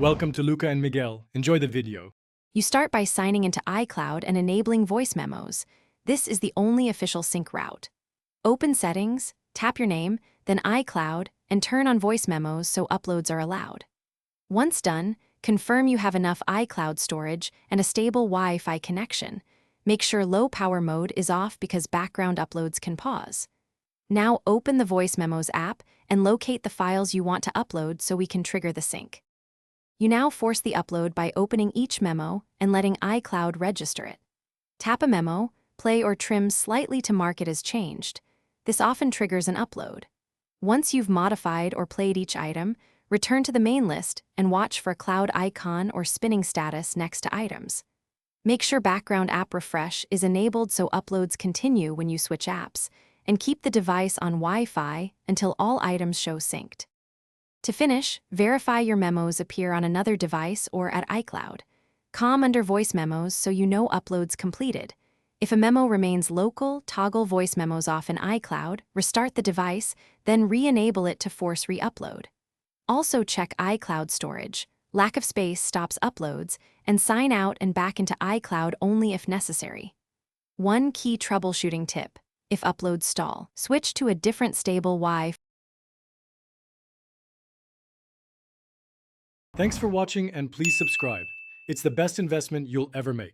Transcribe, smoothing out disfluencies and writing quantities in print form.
Welcome to Luca and Miguel. Enjoy the video. You start by signing into iCloud and enabling voice memos. This is the only official sync route. Open Settings, tap your name, then iCloud, and turn on voice memos so uploads are allowed. Once done, confirm you have enough iCloud storage and a stable Wi-Fi connection. Make sure low power mode is off because background uploads can pause. Now open the Voice Memos app and locate the files you want to upload so we can trigger the sync. You now force the upload by opening each memo and letting iCloud register it. Tap a memo, play or trim slightly to mark it as changed. This often triggers an upload. Once you've modified or played each item, return to the main list and watch for a cloud icon or spinning status next to items. Make sure background app refresh is enabled so uploads continue when you switch apps, and keep the device on Wi-Fi until all items show synced. To finish, verify your memos appear on another device or at iCloud. Com under Voice Memos so you know uploads completed. If a memo remains local, toggle Voice Memos off in iCloud, restart the device, then re-enable it to force re-upload. Also check iCloud storage. Lack of space stops uploads, and sign out and back into iCloud only if necessary. One key troubleshooting tip: if uploads stall, switch to a different stable Wi-Fi. Thanks for watching and please subscribe. It's the best investment you'll ever make.